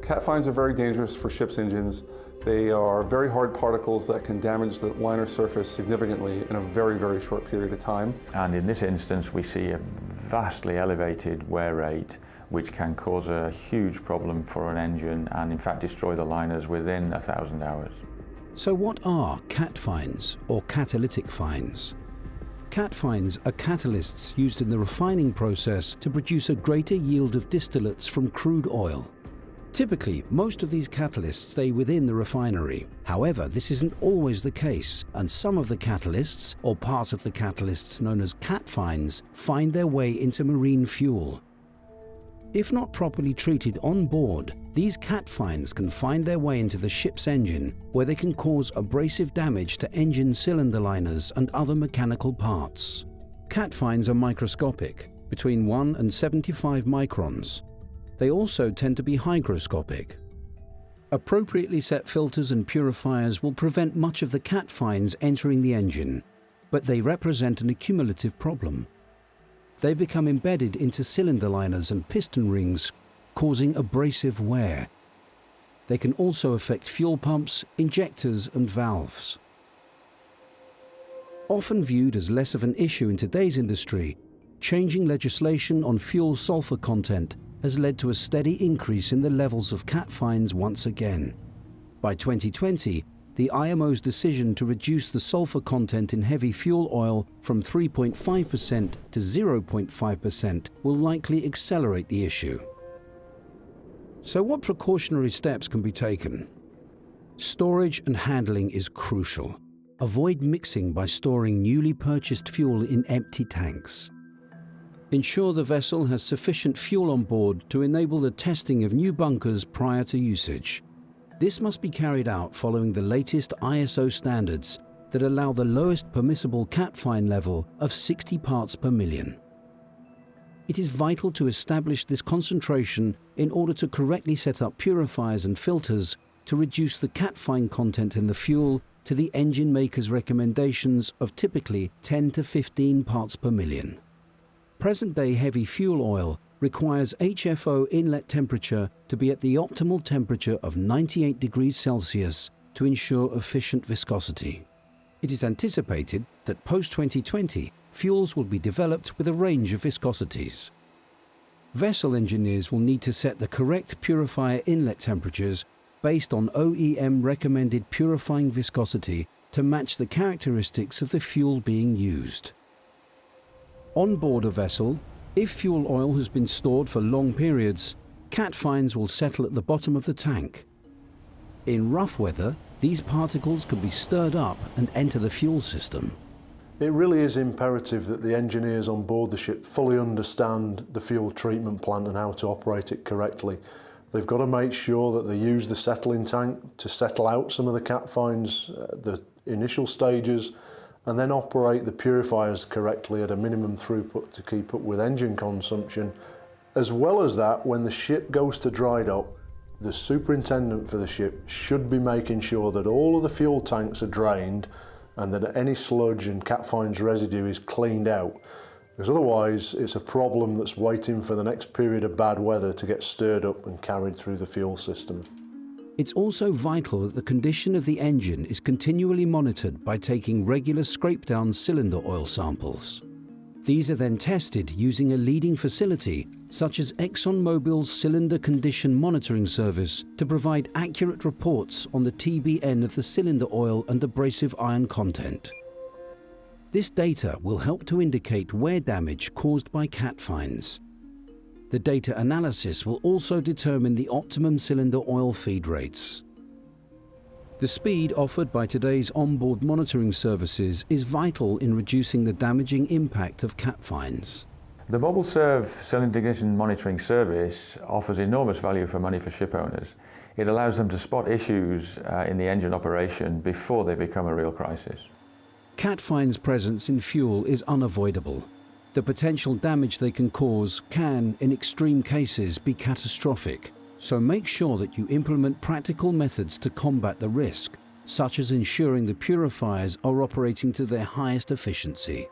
Cat fines are very dangerous for ships' engines. They are very hard particles that can damage the liner surface significantly in a very, very short period of time. And in this instance, we see a vastly elevated wear rate, which can cause a huge problem for an engine and in fact destroy the liners within 1,000 hours. So what are cat fines or catalytic fines? Cat fines are catalysts used in the refining process to produce a greater yield of distillates from crude oil. Typically, most of these catalysts stay within the refinery. However, this isn't always the case, and some of the catalysts, or part of the catalysts known as cat fines, find their way into marine fuel. If not properly treated on board, these cat fines can find their way into the ship's engine, where they can cause abrasive damage to engine cylinder liners and other mechanical parts. Cat fines are microscopic, between 1 and 75 microns. They also tend to be hygroscopic. Appropriately set filters and purifiers will prevent much of the cat fines entering the engine, but they represent an accumulative problem. They become embedded into cylinder liners and piston rings, causing abrasive wear. They can also affect fuel pumps, injectors and valves. Often viewed as less of an issue in today's industry, changing legislation on fuel sulfur content has led to a steady increase in the levels of cat fines once again. By 2020, the IMO's decision to reduce the sulfur content in heavy fuel oil from 3.5% to 0.5% will likely accelerate the issue. So what precautionary steps can be taken? Storage and handling is crucial. Avoid mixing by storing newly purchased fuel in empty tanks. Ensure the vessel has sufficient fuel on board to enable the testing of new bunkers prior to usage. This must be carried out following the latest ISO standards that allow the lowest permissible cat fine level of 60 parts per million. It is vital to establish this concentration in order to correctly set up purifiers and filters to reduce the cat fine content in the fuel to the engine maker's recommendations of typically 10 to 15 parts per million. Present-day heavy fuel oil requires HFO inlet temperature to be at the optimal temperature of 98 degrees Celsius to ensure efficient viscosity. It is anticipated that post-2020, fuels will be developed with a range of viscosities. Vessel engineers will need to set the correct purifier inlet temperatures based on OEM recommended purifying viscosity to match the characteristics of the fuel being used. On board a vessel, if fuel oil has been stored for long periods, cat fines will settle at the bottom of the tank. In rough weather, these particles can be stirred up and enter the fuel system. It really is imperative that the engineers on board the ship fully understand the fuel treatment plant and how to operate it correctly. They've got to make sure that they use the settling tank to settle out some of the cat fines at the initial stages, and then operate the purifiers correctly at a minimum throughput to keep up with engine consumption. As well as that, when the ship goes to dry dock, the superintendent for the ship should be making sure that all of the fuel tanks are drained and that any sludge and cat fines residue is cleaned out, because otherwise it's a problem that's waiting for the next period of bad weather to get stirred up and carried through the fuel system. It's also vital that the condition of the engine is continually monitored by taking regular scrape-down cylinder oil samples. These are then tested using a leading facility such as ExxonMobil's Cylinder Condition Monitoring Service to provide accurate reports on the TBN of the cylinder oil and abrasive iron content. This data will help to indicate wear damage caused by cat fines. The data analysis will also determine the optimum cylinder oil feed rates. The speed offered by today's onboard monitoring services is vital in reducing the damaging impact of cat fines. The Mobile Serve Cylinder Condition Monitoring Service offers enormous value for money for ship owners. It allows them to spot issues in the engine operation before they become a real crisis. Cat fines' presence in fuel is unavoidable. The potential damage they can cause can, in extreme cases, be catastrophic. So make sure that you implement practical methods to combat the risk, such as ensuring the purifiers are operating to their highest efficiency.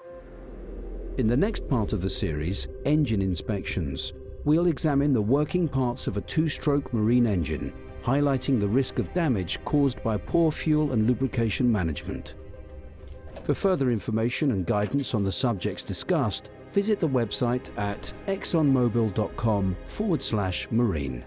In the next part of the series, Engine Inspections, we'll examine the working parts of a two-stroke marine engine, highlighting the risk of damage caused by poor fuel and lubrication management. For further information and guidance on the subjects discussed, visit the website at exxonmobil.com/marine.